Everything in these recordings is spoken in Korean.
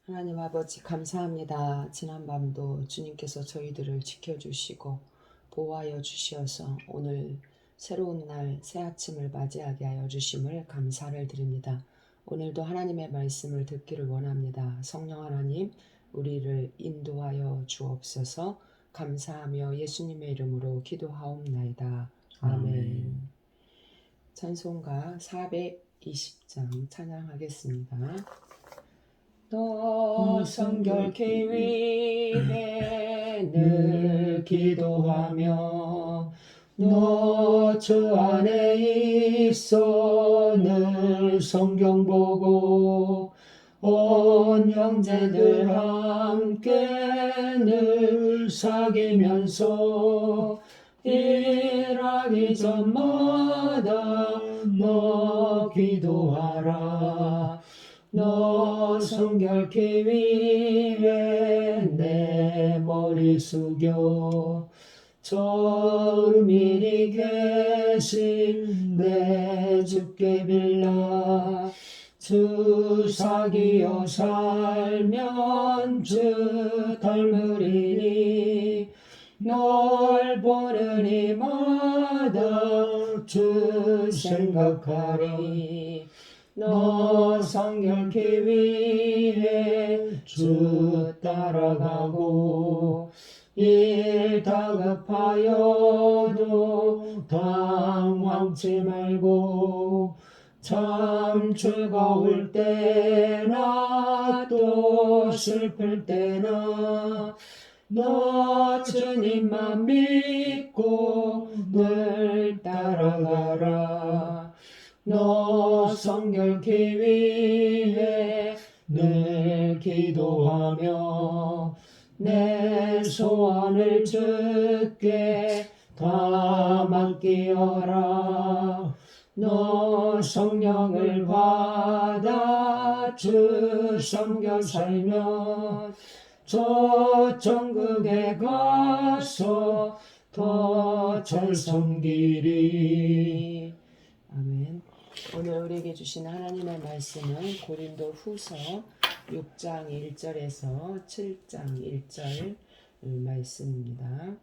하나님 아버지 감사합니다. 지난밤도 주님께서 저희들을 지켜주시고 보호하여 주시어서 오늘 새로운 날 새 아침을 맞이하게 하여 주심을 감사를 드립니다. 오늘도 하나님의 말씀을 듣기를 원합니다. 성령 하나님 우리를 인도하여 주옵소서. 감사하며 예수님의 이름으로 기도하옵나이다. 아멘. 찬송가 420장 찬양하겠습니다. 너 성결케 위해 늘 기도하며 너 주 안에 있어 늘 성경 보고 온 형제들 함께 늘 사귀면서 일하기 전마다 너 기도하라. 너 성결케 위해 내 머리 숙여 저 은밀히 계신 내 주께 빌라. 주 사귀어 살면 주 닮으리니 널 보는 이마다 주 생각하리. 너 성결케 위해 주 따라가고 일 다급하여도 당황치 말고 참 즐거울 때나 또 슬플 때나 너 주님만 믿고 늘 따라가라. 너 성결케 위해 늘 기도하며 내 소원을 주께 다 맡기어라. 너 성령을 받아 주 섬겨 살면 저 천국에 가서 더 잘 섬기리. 아멘. 오늘 우리에게 주신 하나님의 말씀은 고린도 후서 6장 1절에서 7장 1절 말씀입니다.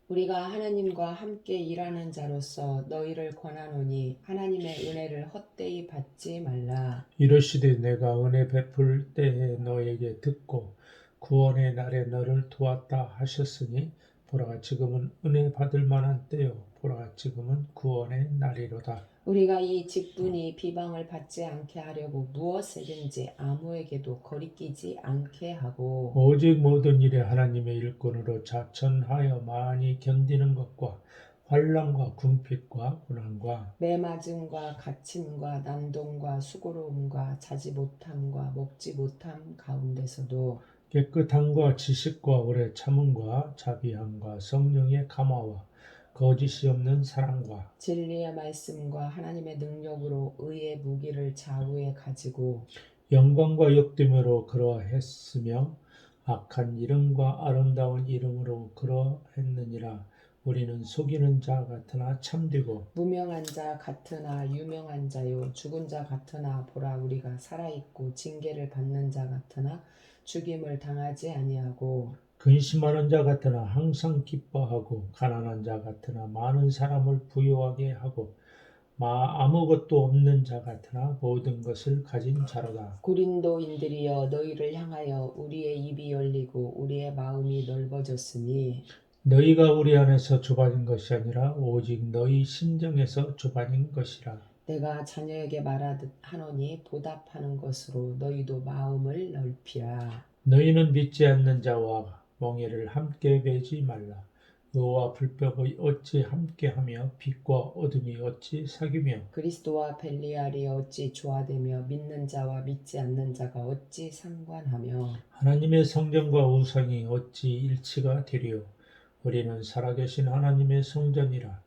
우리가 하나님과 함께 일하는 자로서 너희를 권하노니 하나님의 은혜를 헛되이 받지 말라. 이르시되 내가 은혜 베풀 때에 너에게 듣고 구원의 날에 너를 도왔다 하셨으니 보라 지금은 은혜 받을 만한 때요 보라 지금은 구원의 날이로다. 우리가 이 직분이 비방을 받지 않게 하려고 무엇이든지 아무에게도 거리끼지 않게 하고 오직 모든 일에 하나님의 일꾼으로 자천하여 많이 견디는 것과 환난과 궁핍과 고난과 매맞음과 갇힘과 난동과 수고로움과 자지 못함과 먹지 못함 가운데서도 깨끗함과 지식과 오래 참음과 자비함과 성령의 감화와 거짓이 없는 사랑과 진리의 말씀과 하나님의 능력으로 의의 무기를 좌우에 가지고 영광과 역됨으로 그러했으며 악한 이름과 아름다운 이름으로 그러했느니라. 우리는 속이는 자 같으나 참되고 무명한 자 같으나 유명한 자요 죽은 자 같으나 보라 우리가 살아있고 징계를 받는 자 같으나 죽임을 당하지 아니하고 근심하는 자 같으나 항상 기뻐하고 가난한 자 같으나 많은 사람을 부유하게 하고 아무것도 없는 자 같으나 모든 것을 가진 자로다. 고린도인들이여 너희를 향하여 우리의 입이 열리고 우리의 마음이 넓어졌으니 너희가 우리 안에서 좁아진 것이 아니라 오직 너희 심정에서 좁아진 것이라. 내가 자녀에게 말하듯 하노니 보답하는 것으로 너희도 마음을 넓히라. 너희는 믿지 않는 자와 멍에를 함께 매지 말라. 의와 불법이 어찌 함께하며 빛과 어둠이 어찌 사귀며 그리스도와 벨리알이 어찌 조화되며 믿는 자와 믿지 않는 자가 어찌 상관하며 하나님의 성전과 우상이 어찌 일치가 되리요. 우리는 살아계신 하나님의 성전이라.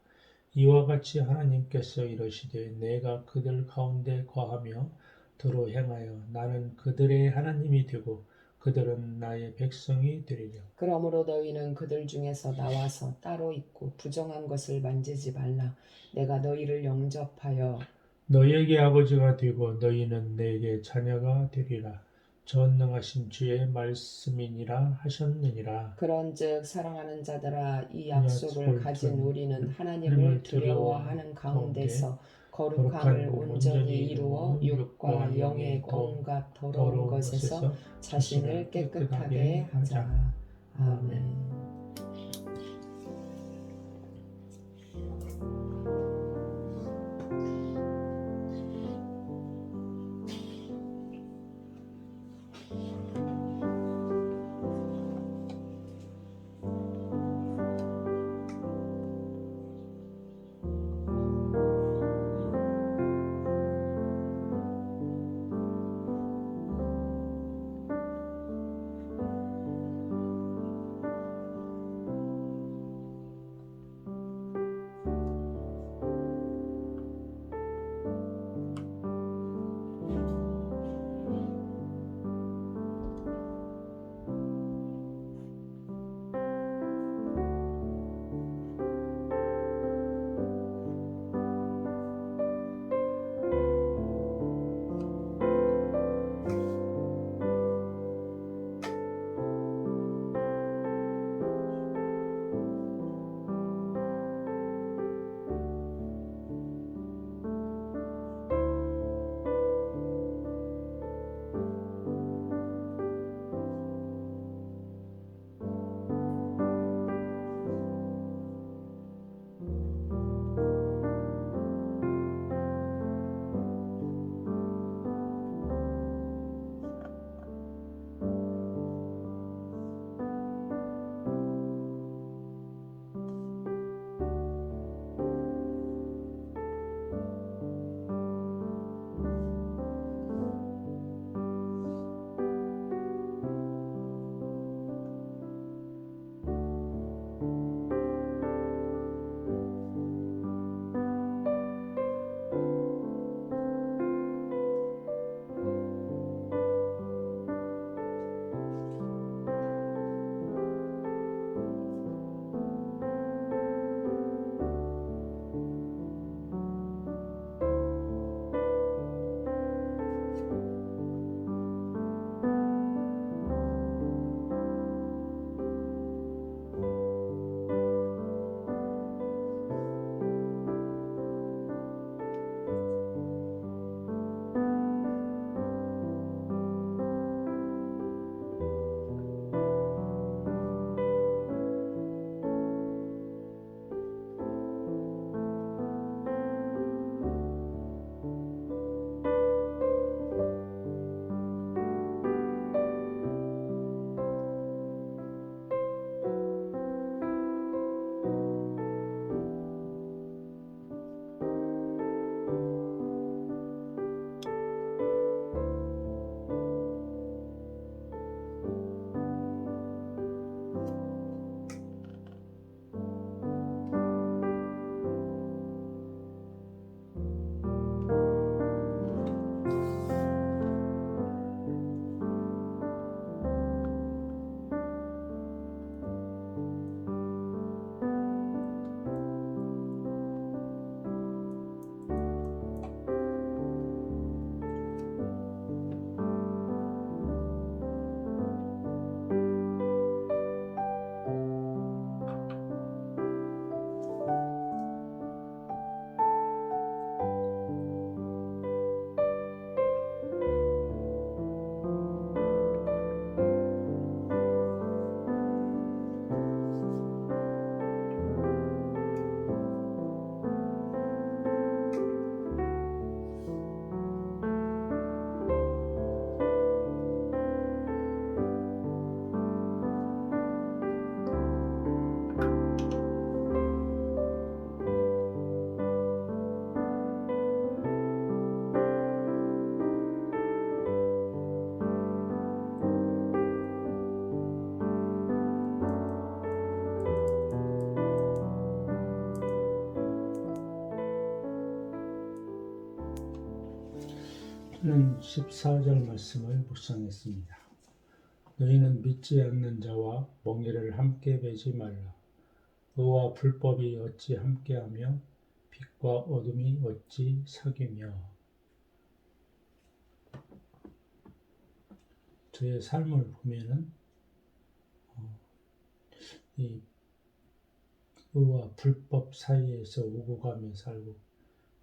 이와 같이 하나님께서 이르시되 내가 그들 가운데 거하며 도로 행하여 나는 그들의 하나님이 되고 그들은 나의 백성이 되리라. 그러므로 너희는 그들 중에서 나와서 따로 있고 부정한 것을 만지지 말라. 내가 너희를 영접하여 너희에게 아버지가 되고 너희는 내게 자녀가 되리라. 전능하신 주의 말씀이니라 하셨느니라. 그런즉 사랑하는 자들아 이 약속을 약속을 가진 둔 우리는 하나님을 하나님을 두려워하는 가운데 가운데서 거룩함을 온전히 이루어 육과 육과 영의 영의 온갖 더러운 더러운 것에서 것에서 자신을 깨끗하게 하자. 아멘. 오늘 14절 말씀을 묵상했습니다. 너희는 믿지 않는 자와 멍에를 함께 매지 말라. 의와 불법이 어찌 함께하며 빛과 어둠이 어찌 사귀며. 저의 삶을 보면은 이 의와 불법 사이에서 오고 가며 살고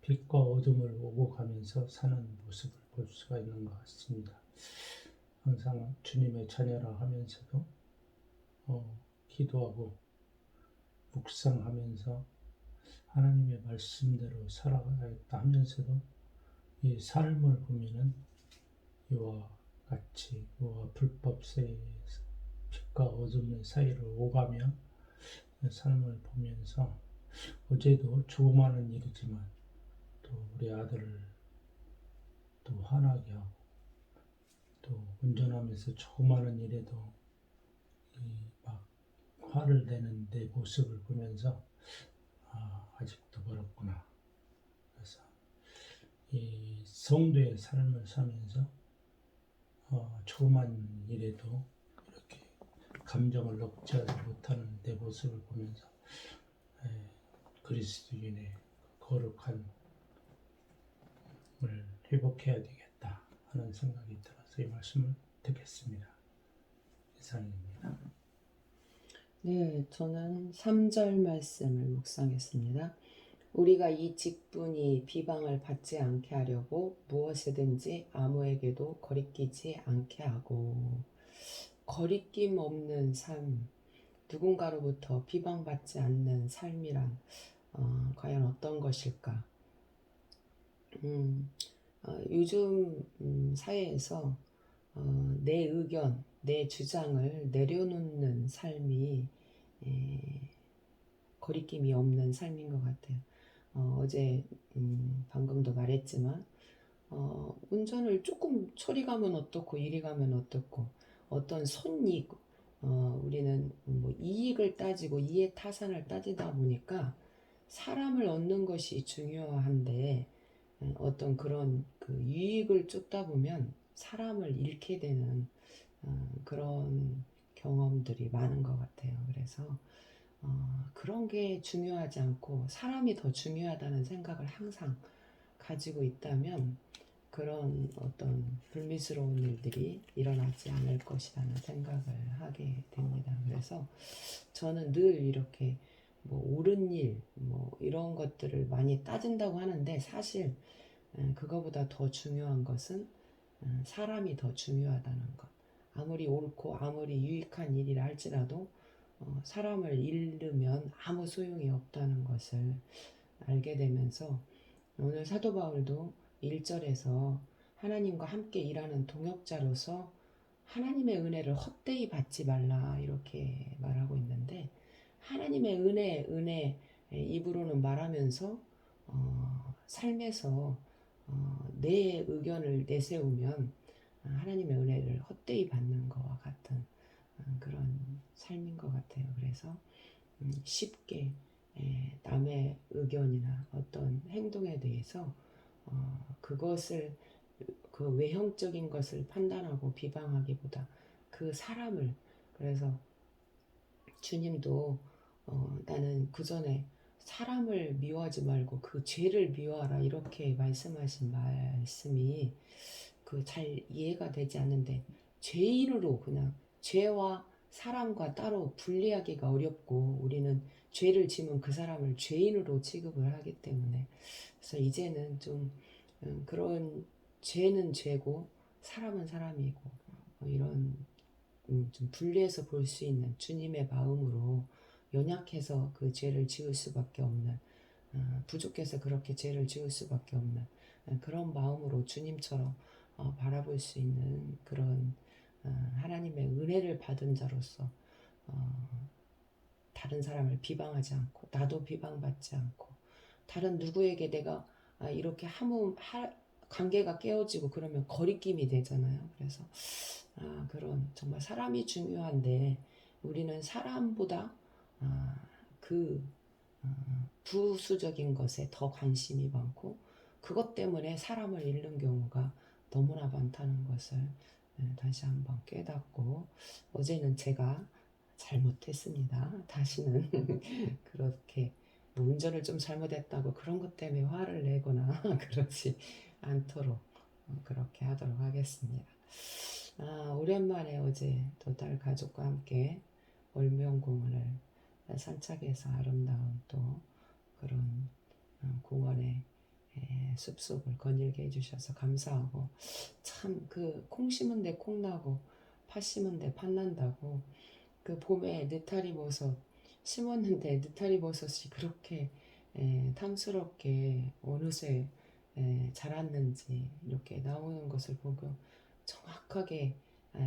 빛과 어둠을 오고 가면서 사는 모습을 볼 수가 있는 것 같습니다. 항상 주님의 자녀라 하면서도 기도하고 묵상하면서 하나님의 말씀대로 살아가야겠다 하면서도 이 삶을 보면은 이와 같이 이와 불법 사이에서 빛과 어둠의 사이를 오가며 삶을 보면서 어제도 조그마한 일이지만 또 우리 아들을 또 화나게 하고 또 운전하면서 조그마한 일에도 막 화를 내는 내 모습을 보면서 아직도 그렇구나. 그래서 이 성도의 삶을 사면서 조그만 일에도 이렇게 감정을 억제하지 못하는 내 모습을 보면서 그리스도인의 거룩한 을 회복해야 되겠다 하는 생각이 들어서 이 말씀을 듣겠습니다. 이상입니다. 네, 저는 3절 말씀을 묵상했습니다. 우리가 이 직분이 비방을 받지 않게 하려고 무엇이든지 아무에게도 거리끼지 않게 하고, 거리낌 없는 삶, 누군가로부터 비방받지 않는 삶이란 과연 어떤 것일까? 요즘 사회에서 내 의견, 내 주장을 내려놓는 삶이 거리낌이 없는 삶인 것 같아요. 어제 방금도 말했지만 운전을 조금 저리 가면 어떻고 이리 가면 어떻고 어떤 선이익, 우리는 뭐 이익을 따지고 이해타산을 따지다 보니까 사람을 얻는 것이 중요한데 어떤 그런 그 유익을 쫓다 보면 사람을 잃게 되는 그런 경험들이 많은 것 같아요. 그래서 그런 게 중요하지 않고 사람이 더 중요하다는 생각을 항상 가지고 있다면 그런 어떤 불미스러운 일들이 일어나지 않을 것이라는 생각을 하게 됩니다. 그래서 저는 늘 이렇게 뭐 옳은 일, 뭐 이런 것들을 많이 따진다고 하는데 사실 그거보다 더 중요한 것은 사람이 더 중요하다는 것. 아무리 옳고 아무리 유익한 일이라 할지라도 사람을 잃으면 아무 소용이 없다는 것을 알게 되면서 오늘 사도 바울도 1절에서 하나님과 함께 일하는 동역자로서 하나님의 은혜를 헛되이 받지 말라 이렇게 말하고 있는데 하나님의 은혜 입으로는 말하면서 삶에서 내 의견을 내세우면 하나님의 은혜를 헛되이 받는 것과 같은 그런 삶인 것 같아요. 그래서 쉽게 남의 의견이나 어떤 행동에 대해서 그것을 그 외형적인 것을 판단하고 비방하기보다 그 사람을 그래서 주님도 나는 그 전에 사람을 미워하지 말고 그 죄를 미워하라 이렇게 말씀하신 말씀이 그 잘 이해가 되지 않는데 죄인으로 그냥 죄와 사람과 따로 분리하기가 어렵고 우리는 죄를 지면 그 사람을 죄인으로 취급을 하기 때문에 그래서 이제는 좀 그런 죄는 죄고 사람은 사람이고 이런 좀 분리해서 볼 수 있는 주님의 마음으로 연약해서 그 죄를 지을 수밖에 없는 부족해서 그렇게 죄를 지을 수밖에 없는 그런 마음으로 주님처럼 바라볼 수 있는 그런 하나님의 은혜를 받은 자로서 다른 사람을 비방하지 않고 나도 비방받지 않고 다른 누구에게 내가 이렇게 관계가 깨어지고 그러면 거리낌이 되잖아요. 그래서 그런 정말 사람이 중요한데 우리는 사람보다 그 부수적인 것에 더 관심이 많고 그것 때문에 사람을 잃는 경우가 너무나 많다는 것을 다시 한번 깨닫고 어제는 제가 잘못했습니다. 다시는 그렇게 뭐 운전을 좀 잘못했다고 그런 것 때문에 화를 내거나 그러지 않도록 그렇게 하도록 하겠습니다. 오랜만에 어제 또 딸 가족과 함께 월명공원을 산책해서 아름다운 또 그런 공원의 숲속을 거닐게 해주셔서 감사하고, 참 그 콩 심은 데 콩 나고 팥 심은 데 팥 난다고, 그 봄에 느타리 버섯 심었는데 느타리 버섯이 그렇게 탐스럽게 어느새 자랐는지 이렇게 나오는 것을 보고 정확하게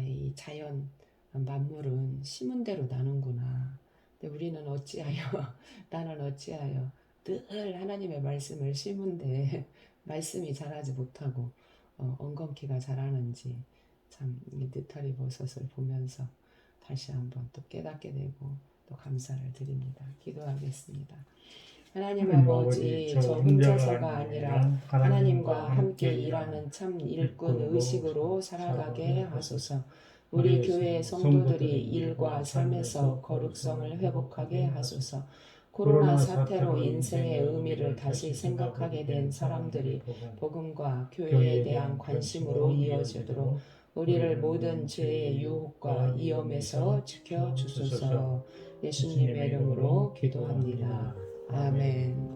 이 자연 만물은 심은 대로 나는구나. 근데 우리는 어찌하여 나는 어찌하여 늘 하나님의 말씀을 심은데 말씀이 자라지 못하고 엉겅퀴가 자라는지, 참 이 느타리 버섯을 보면서 다시 한번 또 깨닫게 되고 또 감사를 드립니다. 기도하겠습니다. 하나님 하나님 아버지, 아버지, 저 저 혼자가 혼자서가 아니라 아니라 하나님과 하나님과 함께 함께 일하는 참 일꾼 일꾼으로 의식으로 살아가게 하소서. 하소서. 우리 우리 교회 성도들이 일과 삶에서 거룩성을 회복하게 하소서. 코로나 사태로 인생의 의미를 다시 생각하게 된 사람들이 복음과 교회에 대한 관심으로 이어지도록 우리를 모든 죄의 유혹과 위험에서 지켜주소서. 예수님의 이름으로 기도합니다. 아멘.